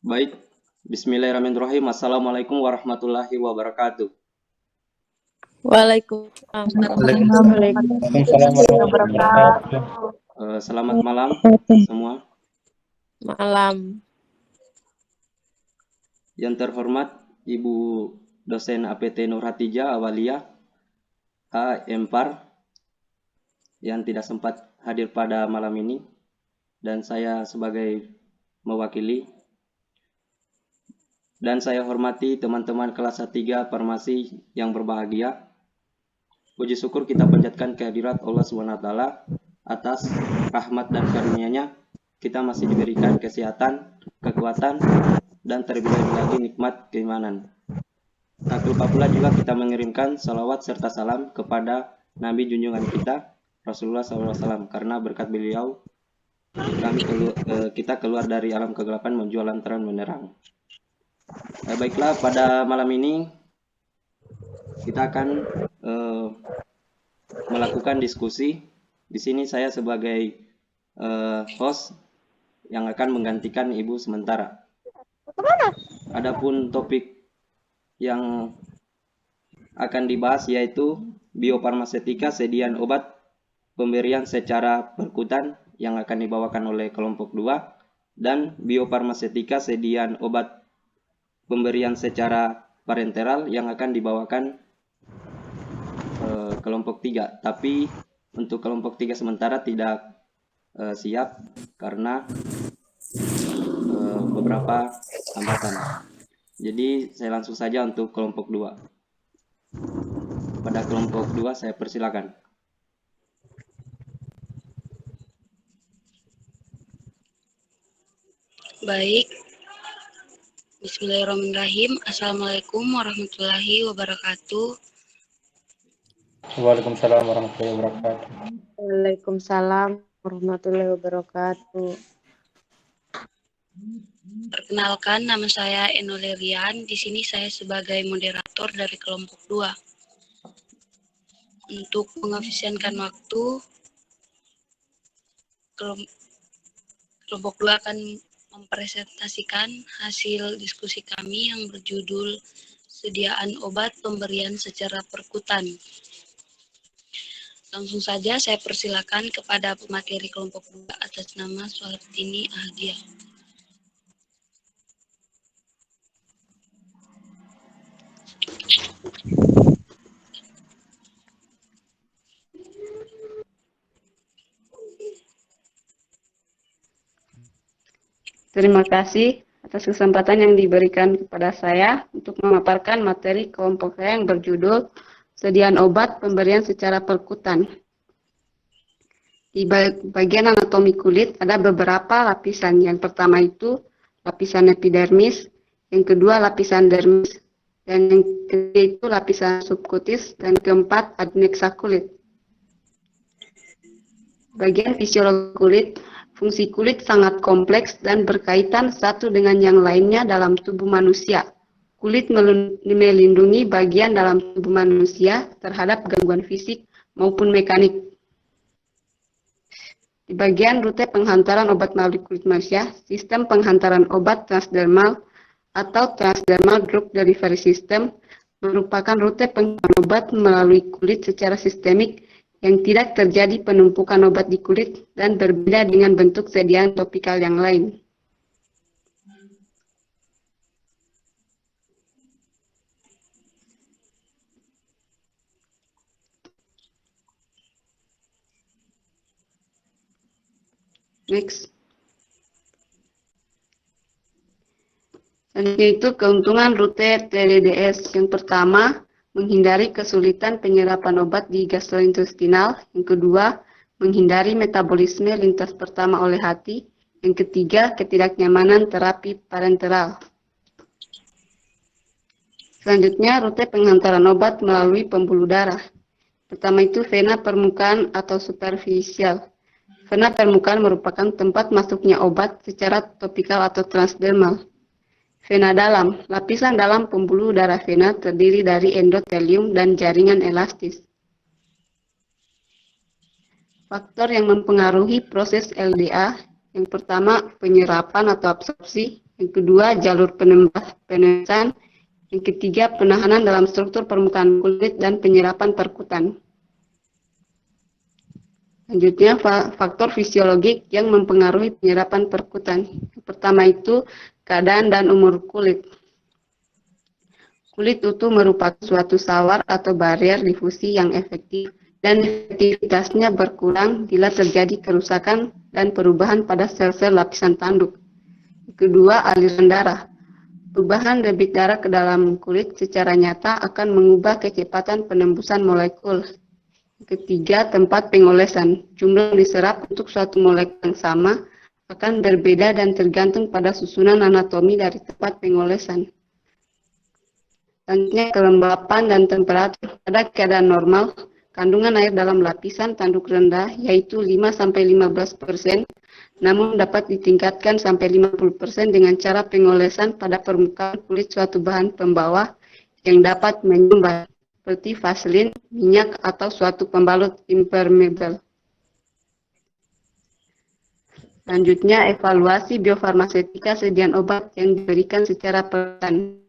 Baik, Bismillahirrahmanirrahim. Assalamualaikum warahmatullahi wabarakatuh. Waalaikumsalam warahmatullahi Waalaikumsalam warahmatullahi wabarakatuh. Selamat malam semua. Malam. Yang terhormat Ibu dosen APT Nur Hatijah Awaliyah H.M.Par yang tidak sempat hadir pada malam ini, dan saya sebagai mewakili. Dan saya hormati teman-teman kelas 3 Farmasi yang berbahagia. Puji syukur kita panjatkan kehadirat Allah SWT atas rahmat dan karunia-Nya. Kita masih diberikan kesehatan, kekuatan, dan terlebih lagi nikmat keimanan. Tak lupa pula juga kita mengirimkan salawat serta salam kepada Nabi junjungan kita, Rasulullah SAW, karena berkat beliau kita keluar dari alam kegelapan menuju alam terang menerang. Baiklah, pada malam ini kita akan melakukan diskusi. Di sini saya sebagai host yang akan menggantikan Ibu sementara. Adapun topik yang akan dibahas yaitu biofarmasetika, sediaan obat pemberian secara perkutan yang akan dibawakan oleh kelompok 2, dan biofarmasetika, sediaan obat pemberian secara parenteral yang akan dibawakan kelompok 3. Tapi untuk kelompok 3 sementara tidak siap karena beberapa hambatan. Jadi saya langsung saja untuk kelompok 2. Pada kelompok 2 saya persilakan. Baik. Bismillahirrahmanirrahim. Assalamualaikum warahmatullahi wabarakatuh. Waalaikumsalam warahmatullahi wabarakatuh. Waalaikumsalam warahmatullahi wabarakatuh. Perkenalkan, nama saya Enolerian. Di sini saya sebagai moderator dari kelompok 2. Untuk mengefisienkan waktu, kelompok 2 akan mempresentasikan hasil diskusi kami yang berjudul sediaan obat pemberian secara perkutan. Langsung saja saya persilakan kepada pemateri kelompok 2 atas nama Suhartini Ahdiah. Terima kasih atas kesempatan yang diberikan kepada saya untuk memaparkan materi kelompok saya yang berjudul sediaan obat pemberian secara perkutan. Di bagian anatomi kulit ada beberapa lapisan. Yang pertama itu lapisan epidermis, yang kedua lapisan dermis, dan yang ketiga itu lapisan subkutis, dan keempat adnexa kulit. Bagian fisiologi kulit. Fungsi kulit sangat kompleks dan berkaitan satu dengan yang lainnya dalam tubuh manusia. Kulit melindungi bagian dalam tubuh manusia terhadap gangguan fisik maupun mekanik. Di bagian rute penghantaran obat melalui kulit manusia, sistem penghantaran obat transdermal atau transdermal drug delivery system merupakan rute penghantaran obat melalui kulit secara sistemik yang tidak terjadi penumpukan obat di kulit dan berbeda dengan bentuk sediaan topikal yang lain. Next. Selanjutnya itu keuntungan rute TDDS. Yang pertama, menghindari kesulitan penyerapan obat di gastrointestinal. Yang kedua, menghindari metabolisme lintas pertama oleh hati. Yang ketiga, ketidaknyamanan terapi parenteral. Selanjutnya, rute penghantaran obat melalui pembuluh darah. Pertama itu vena permukaan atau superficial. Vena permukaan merupakan tempat masuknya obat secara topikal atau transdermal. Vena dalam, lapisan dalam pembuluh darah vena terdiri dari endotelium dan jaringan elastis. Faktor yang mempengaruhi proses LDA, yang pertama penyerapan atau absorpsi, Yang kedua, jalur penembasan. Yang ketiga, penahanan dalam struktur permukaan kulit dan penyerapan perkutan. Selanjutnya, faktor fisiologik yang mempengaruhi penyerapan perkutan. Yang pertama itu, keadaan dan umur kulit. Kulit utuh merupakan suatu sawar atau barrier difusi yang efektif dan efektivitasnya berkurang bila terjadi kerusakan dan perubahan pada sel-sel lapisan tanduk. Kedua, aliran darah. Perubahan debit darah ke dalam kulit secara nyata akan mengubah kecepatan penembusan molekul. Ketiga, tempat pengolesan. Jumlah yang diserap untuk suatu molekul yang sama akan berbeda dan tergantung pada susunan anatomi dari tempat pengolesan. Selanjutnya, kelembapan dan temperatur. Pada keadaan normal, kandungan air dalam lapisan tanduk rendah yaitu 5-15%, namun dapat ditingkatkan sampai 50% dengan cara pengolesan pada permukaan kulit suatu bahan pembawa yang dapat menyumbat, seperti vaselin, minyak, atau suatu pembalut impermeable. Selanjutnya, evaluasi biofarmaseutika sediaan obat yang diberikan secara perlahan.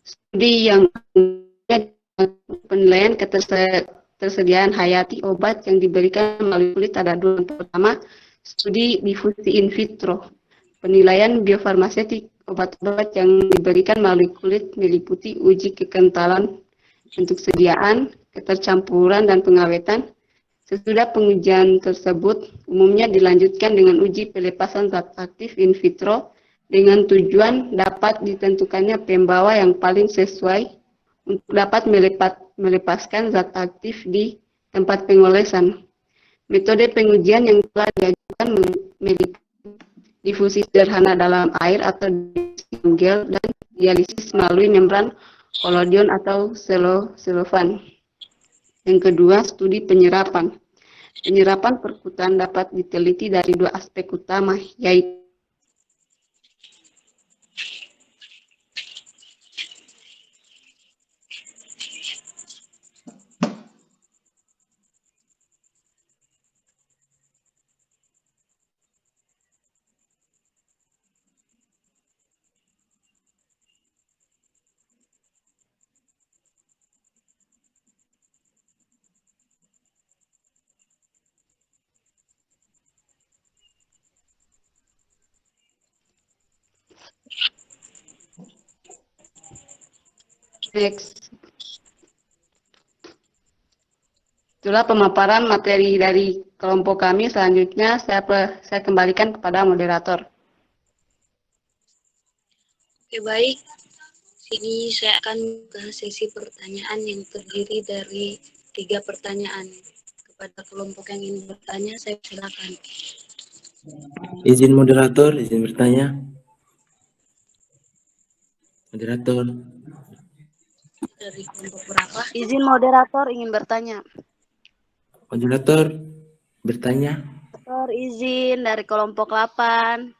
Studi yang penilaian ketersediaan hayati obat yang diberikan melalui kulit ada dua. Yang pertama, studi difusi in vitro. Penilaian biofarmaseutik obat-obat yang diberikan melalui kulit meliputi uji kekentalan, bentuk sediaan, ketercampuran, dan pengawetan. Sesudah pengujian tersebut, umumnya dilanjutkan dengan uji pelepasan zat aktif in vitro dengan tujuan dapat ditentukannya pembawa yang paling sesuai untuk dapat melepaskan zat aktif di tempat pengolesan. Metode pengujian yang telah diajukan meliputi difusi sederhana dalam air atau gel dan dialisis melalui membran kolodion atau selofan. Yang kedua, studi penyerapan. Penyerapan perkutan dapat diteliti dari dua aspek utama, yaitu Itulah pemaparan materi dari kelompok kami. Selanjutnya saya kembalikan kepada moderator. Oke, baik. Sini saya akan ke sesi pertanyaan yang terdiri dari 3 pertanyaan. Kepada kelompok yang ingin bertanya, saya silakan. Izin moderator, izin bertanya. Moderator. Dari kelompok berapa? Izin moderator ingin bertanya. Moderator bertanya. Moderator izin dari kelompok 8.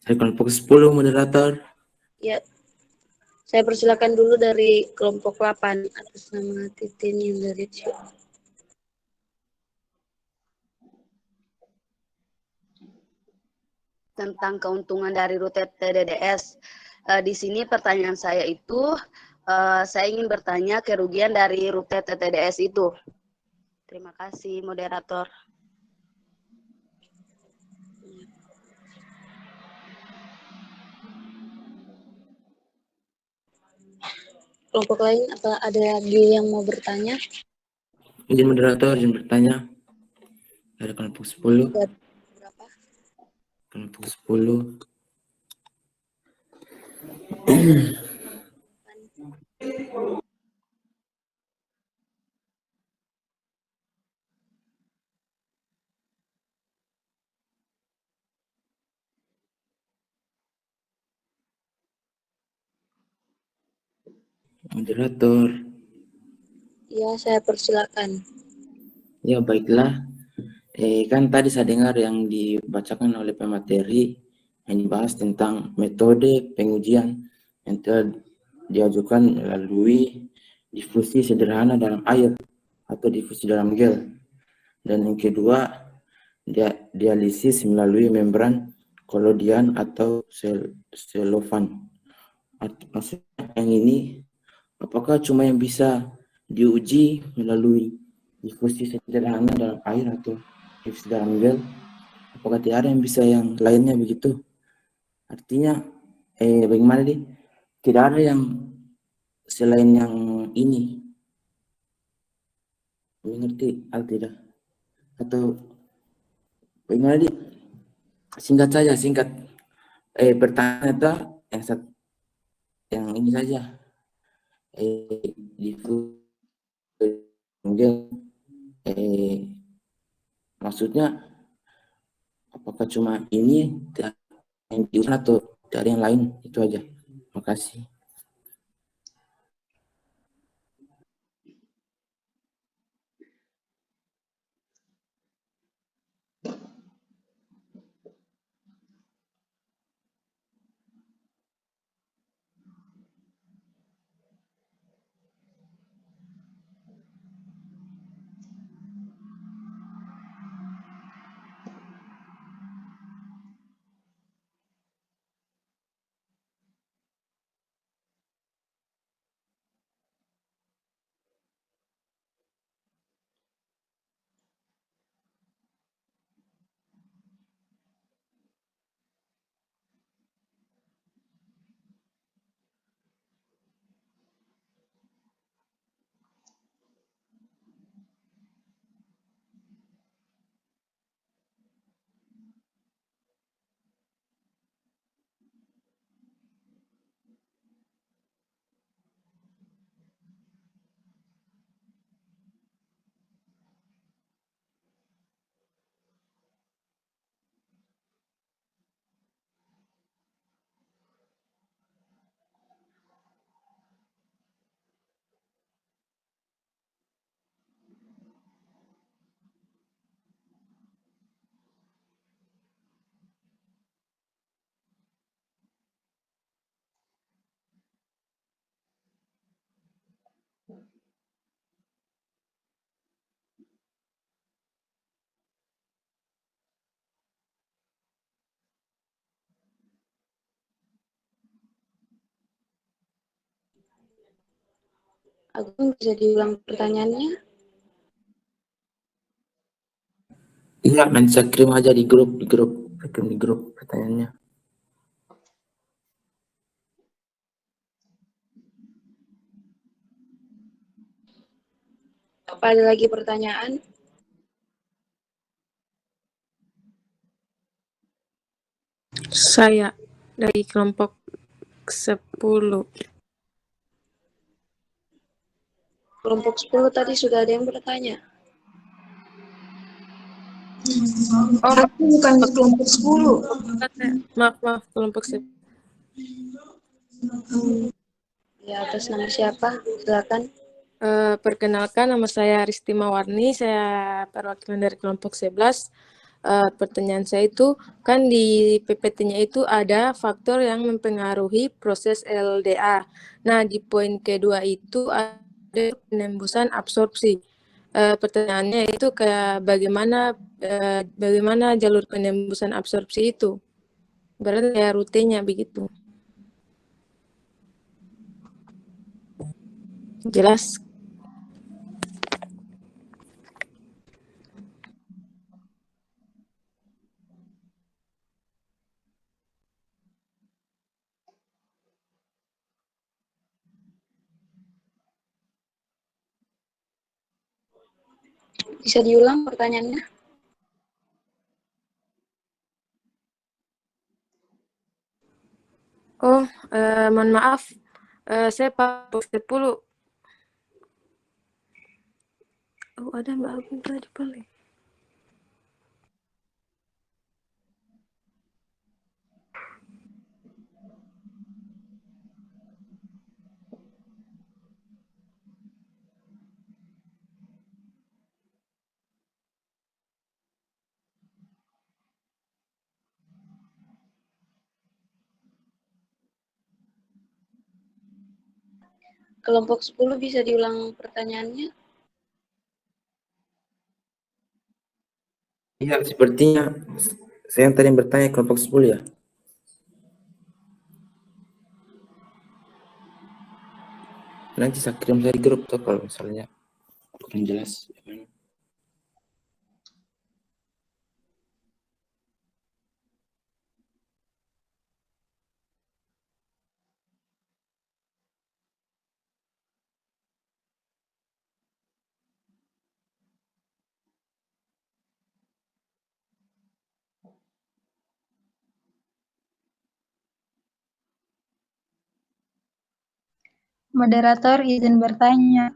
Dari kelompok 10, moderator. Ya, saya persilakan dulu dari kelompok 8 atas nama Titin yang dari Tentang keuntungan dari rute TDDS. Di sini pertanyaan saya itu, saya ingin bertanya kerugian dari rute TDDS itu. Terima kasih, moderator. kelompok lain. Apa ada lagi yang mau bertanya? Izin moderator, izin bertanya. Dari kelompok 10. Berapa? Kelompok 10. Moderator. Ya, saya persilakan. Ya, baiklah. Kan tadi saya dengar yang dibacakan oleh pemateri yang dibahas tentang metode pengujian yang telah diajukan melalui difusi sederhana dalam air atau difusi dalam gel. Dan yang kedua, dialisis melalui membran kolodian atau selofan. Maksudnya yang ini apakah cuma yang bisa diuji melalui difusi sederhana dalam air atau difusi dalam gel? Apakah tidak ada yang bisa yang lainnya begitu? Artinya, bagaimana nih? Tidak ada yang selain yang ini. Mengerti atau tidak? Atau bagaimana nih? Singkat saja, singkat. Pertanyaan itu yang ini saja. Difusi gel. Maksudnya apakah cuma ini yang diusaha atau dari yang lain? Itu aja. Makasih. Agung, bisa diulang pertanyaannya? Iya, saya kirim aja di grup pertanyaannya. Apa ada lagi pertanyaan? Saya dari kelompok 10. Kelompok 10 tadi sudah ada yang bertanya. Oh, Aku bukan di kelompok 10. maaf, kelompok 10. Ya, atas nama siapa? Silakan. Perkenalkan, nama saya Risti Mawarni, saya perwakilan dari kelompok 11. Pertanyaan saya itu, kan di PPT-nya itu ada faktor yang mempengaruhi proses LDA. Nah, di poin kedua itu ada penembusan absorpsi. Pertanyaannya itu kayak bagaimana jalur penembusan absorpsi itu? Berarti kayak rutenya begitu. Jelas? Bisa diulang pertanyaannya? Oh, mohon maaf. Saya Pak 10. Oh, ada Mbak Agung tadi paling. Kelompok 10 bisa diulang pertanyaannya? Iya, sepertinya Saya yang tadi bertanya kelompok 10 ya. Nanti saya kirim saya di grup tuh kalau misalnya kurang jelas. Moderator izin bertanya.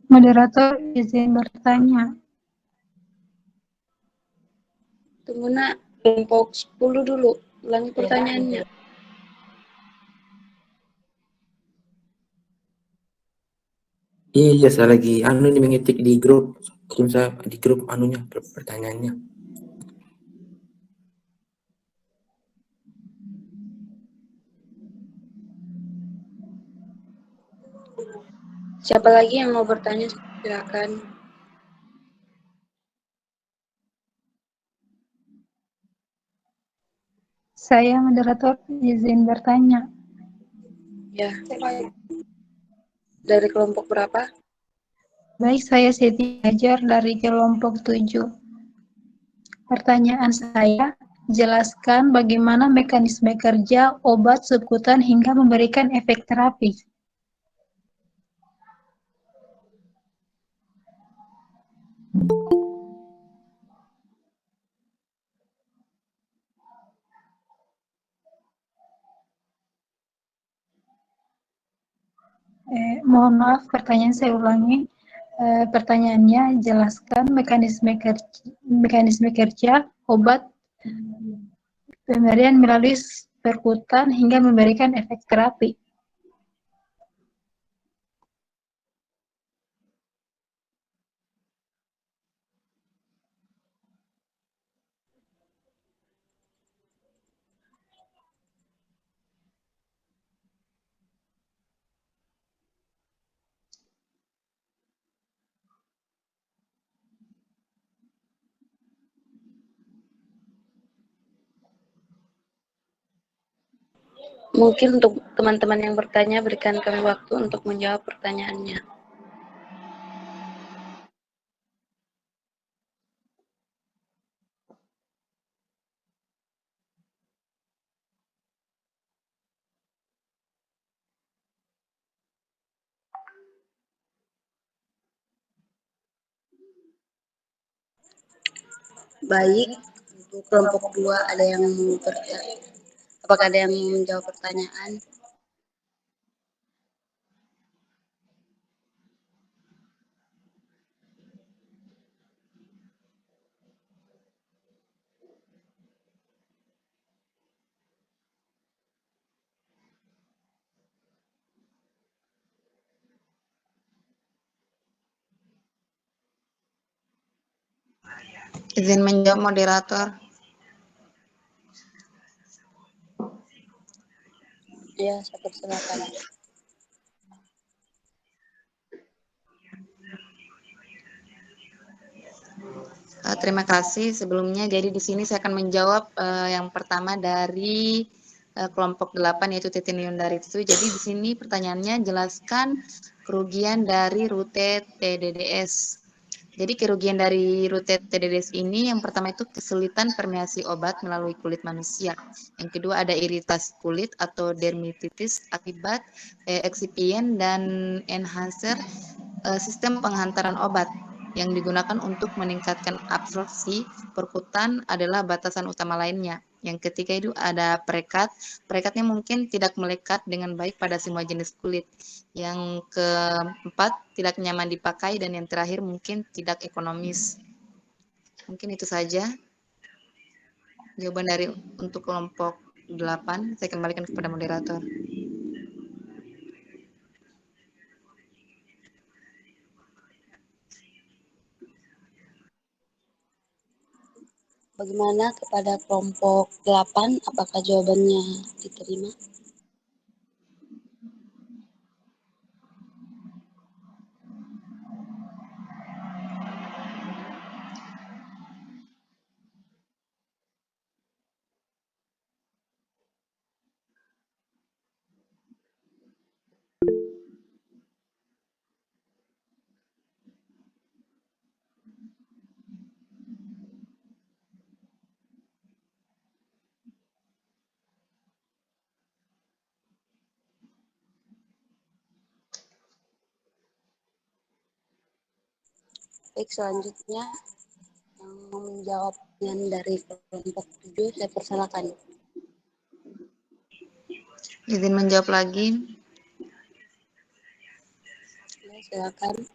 Moderator izin bertanya. Tunggu nak, kelompok 10 dulu. Ulangi pertanyaannya. Iya, saya lagi ini mengetik di grup. Kirim saya di grup anunya pertanyaannya. Siapa lagi yang mau bertanya? Silakan. Saya moderator izin bertanya. Ya. Dari kelompok berapa? Baik, saya Siti Hajar dari kelompok 7. Pertanyaan saya, jelaskan bagaimana mekanisme kerja obat sekutan hingga memberikan efek terapi. Mohon maaf, pertanyaan saya ulangi. Pertanyaannya, jelaskan mekanisme kerja obat pemberian melalui perkutan hingga memberikan efek terapi. Mungkin untuk teman-teman yang bertanya, berikan kami waktu untuk menjawab pertanyaannya. Baik, untuk kelompok 2 ada yang mau bertanya. Apakah ada yang mau menjawab pertanyaan? Izin menjawab moderator. Ya, saya persilakan. Terima kasih sebelumnya. Jadi di sini saya akan menjawab yang pertama dari kelompok 8 yaitu titinium dari itu. Jadi di sini pertanyaannya jelaskan kerugian dari rute TDDS. Jadi kerugian dari rute TDDS ini yang pertama itu kesulitan permeasi obat melalui kulit manusia. Yang kedua ada iritasi kulit atau dermatitis akibat excipient dan enhancer sistem penghantaran obat. yang digunakan untuk meningkatkan absorpsi perkutan adalah batasan utama lainnya. Yang ketiga itu ada perekat. Perekatnya mungkin tidak melekat dengan baik pada semua jenis kulit. Yang keempat, tidak nyaman dipakai. Dan yang terakhir mungkin tidak ekonomis. Mungkin itu saja jawaban dari untuk kelompok 8. Saya kembalikan kepada moderator. Bagaimana kepada kelompok 8? Apakah jawabannya diterima? Baik, selanjutnya yang menjawab yang dari kelompok 7, saya persilakan. Izin menjawab lagi. Ya, silakan.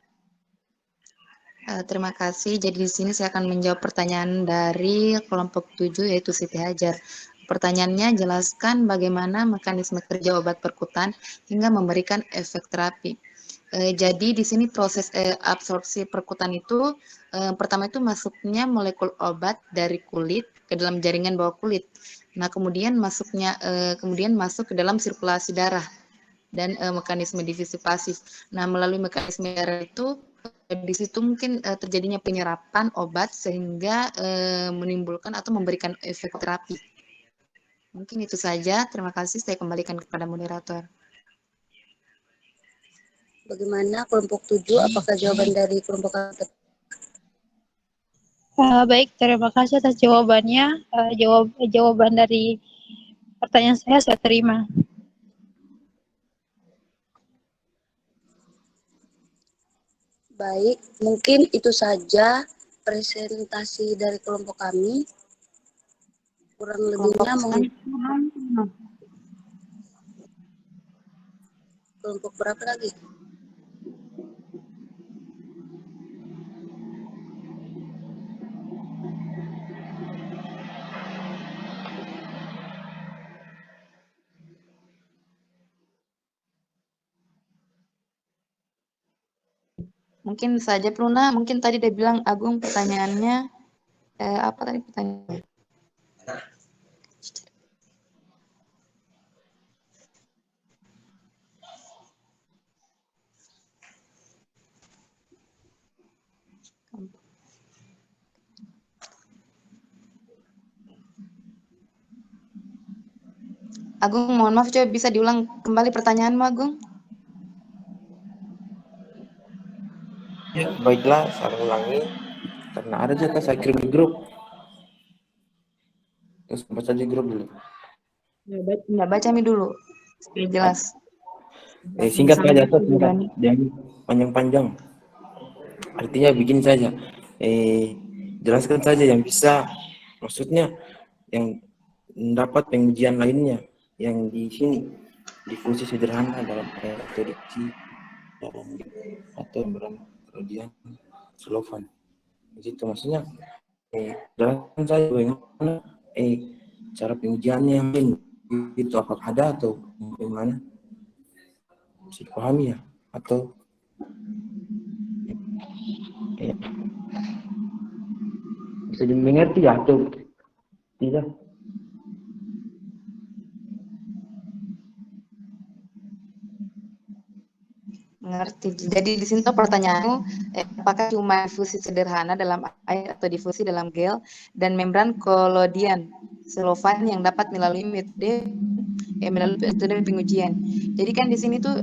Terima kasih. Jadi di sini saya akan menjawab pertanyaan dari kelompok 7 yaitu Siti Hajar. Pertanyaannya, jelaskan bagaimana mekanisme kerja obat perkutan hingga memberikan efek terapi. Jadi di sini proses absorpsi perkutan itu pertama itu masuknya molekul obat dari kulit ke dalam jaringan bawah kulit. Nah, kemudian masuk ke dalam sirkulasi darah dan mekanisme divisi pasif. Nah, melalui mekanisme darah itu di situ mungkin terjadinya penyerapan obat sehingga menimbulkan atau memberikan efek terapi. Mungkin itu saja. Terima kasih. Saya kembalikan kepada moderator. Bagaimana kelompok 7? Apakah jawaban dari kelompok 8? Baik, terima kasih atas jawabannya. Jawaban dari pertanyaan saya terima. Baik, mungkin itu saja presentasi dari kelompok kami. Kurang lebihnya mohon. Kelompok berapa lagi? Mungkin saja Pruna, mungkin tadi dia bilang Agung pertanyaannya apa tadi pertanyaannya? Agung, mohon maaf, coba bisa diulang kembali pertanyaanmu, Agung? Ya, baiklah, saya ulangi. Karena ada juga saya kirim di grup. Terus baca di grup dulu. Nggak baca mi dulu. Jelas. Singkat saja, singkat. Jangan panjang-panjang. Artinya bikin saja. Jelaskan saja yang bisa. Maksudnya yang dapat pengujian lainnya yang di sini difusi sederhana dalam metode atau kemudian Slovan. Begitu maksudnya. Jelaskan saja bagaimana cara pengujiannya yang itu apakah ada atau bagaimana? Bisa dipahami ya atau bisa dimengerti ya atau tidak? Mengerti. Jadi di sini tuh pertanyaanmu, apakah cuma difusi sederhana dalam air atau difusi dalam gel dan membran kolodian Slovan yang dapat melalui metode pengujian. Jadi kan di sini tuh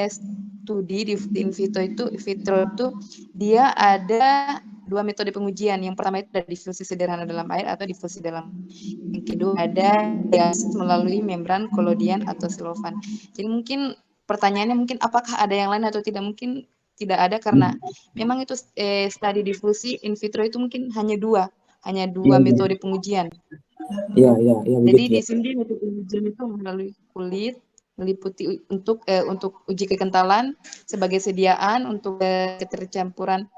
studi di in vitro itu dia ada dua metode pengujian. Yang pertama itu ada difusi sederhana dalam air atau difusi dalam. Yang kedua ada diasis melalui membran kolodian atau Slovan. Jadi mungkin pertanyaannya mungkin apakah ada yang lain atau tidak, mungkin tidak ada karena memang itu studi difusi in vitro itu mungkin hanya dua Iya, metode pengujian. iya, Jadi begitu di ya. sini metode pengujian itu melalui kulit, meliputi untuk uji kekentalan sebagai sediaan untuk ketercampuran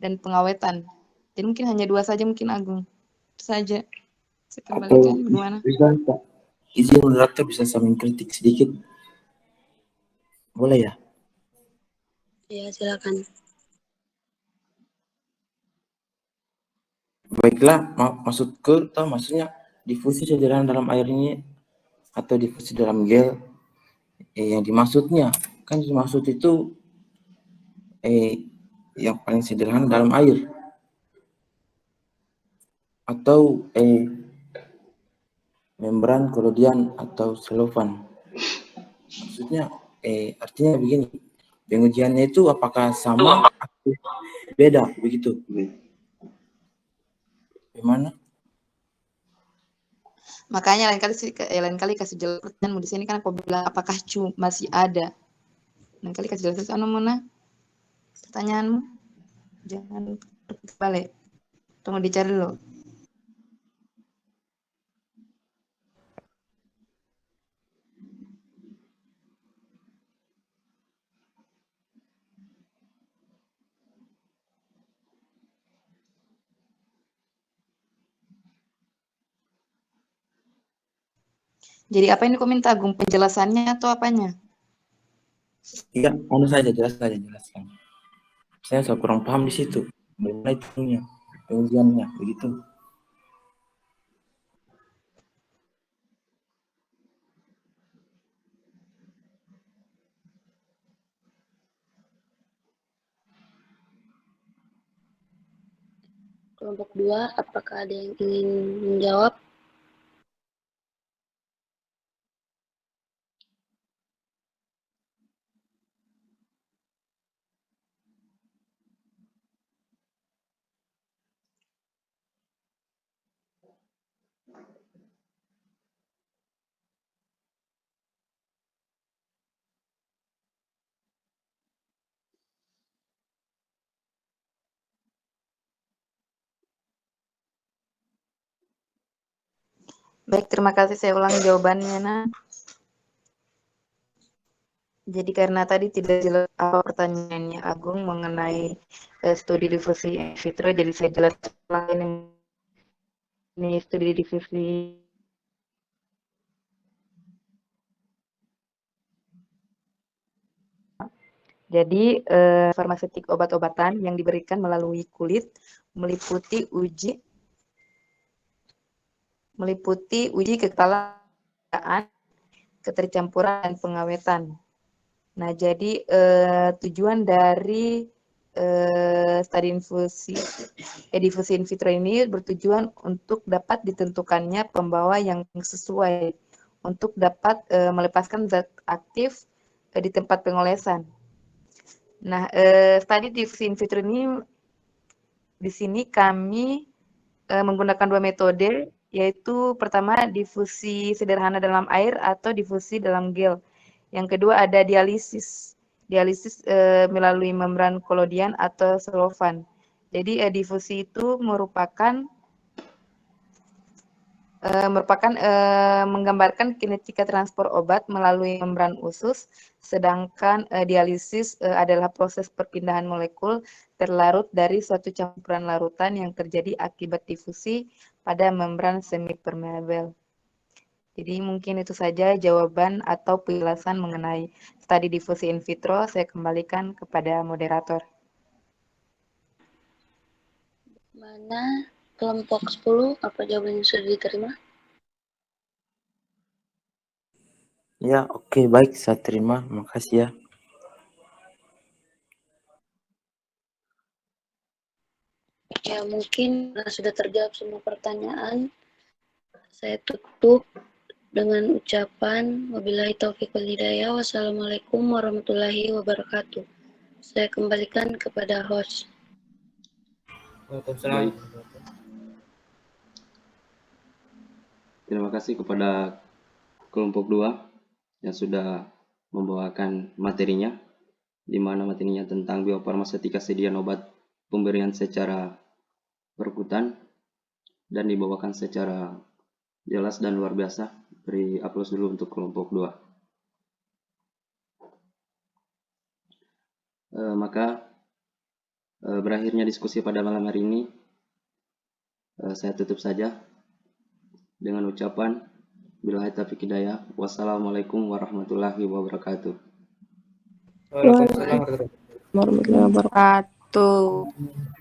dan pengawetan. Jadi mungkin hanya dua saja mungkin Agung. Itu saja. Saya Atau kembalikan bagaimana? bisa Kak, izin moderator bisa saya mengkritik sedikit, boleh ya? Ya, silakan. Baiklah, maksudku atau maksudnya difusi sederhana dalam air ini atau difusi dalam gel, yang dimaksudnya kan dimaksud itu yang paling sederhana dalam air atau membran kolodian atau selofan. Maksudnya artinya begini, pengujiannya itu apakah sama atau beda begitu? Gimana? Makanya lain kali kasih jelas pertanyaanmu di sini kan aku bilang apakah masih ada. Lain kali kasih jelas Mona pertanyaanmu. Jangan balik. Tunggu dicari dulu. Jadi apa ini kau minta Agung, penjelasannya atau apanya? Iya, mau saja jelaskan. Saya kurang paham di situ. Bagaimana itunya, pengujiannya begitu. Kelompok 2, apakah ada yang ingin menjawab? Baik, terima kasih. Saya ulang jawabannya, Nah. Jadi karena tadi tidak jelas apa pertanyaannya Agung mengenai studi difusi in vitro, jadi saya jelaskan ini studi difusi. Jadi farmaseutik obat-obatan yang diberikan melalui kulit meliputi uji kekentalan, ketercampuran dan pengawetan. Nah, jadi tujuan dari studi difusi in vitro ini bertujuan untuk dapat ditentukannya pembawa yang sesuai untuk dapat melepaskan zat aktif di tempat pengolesan. Nah, studi difusi in vitro ini di sini kami menggunakan dua metode, yaitu pertama difusi sederhana dalam air atau difusi dalam gel. Yang kedua ada dialisis. Dialisis melalui membran kolodian atau selofan. Jadi difusi itu merupakan menggambarkan kinetika transport obat melalui membran usus, sedangkan dialisis adalah proses perpindahan molekul terlarut dari suatu campuran larutan yang terjadi akibat difusi pada membran semipermeabel. Jadi mungkin itu saja jawaban atau penjelasan mengenai studi difusi in vitro. Saya kembalikan kepada moderator. Mana kelompok 10, apa jawabannya sudah diterima? Ya, oke, baik, saya terima. Makasih ya. Ya, mungkin sudah terjawab semua pertanyaan. Saya tutup dengan ucapan wabillahi taufiq wal hidayah. Wassalamualaikum warahmatullahi wabarakatuh. Saya kembalikan kepada host. Baik. Terima kasih kepada kelompok 2 yang sudah membawakan materinya. di mana materinya tentang biofarmaseutika sediaan obat pemberian secara perebutan dan dibawakan secara jelas dan luar biasa. Beri aplaus dulu untuk kelompok 2. Maka berakhirnya diskusi pada malam hari ini, saya tutup saja dengan ucapan billahi taufiq hidayah. Wassalamualaikum warahmatullahi wabarakatuh. Waalaikumsalam warahmatullahi wabarakatuh. Warahmatullahi wabarakatuh.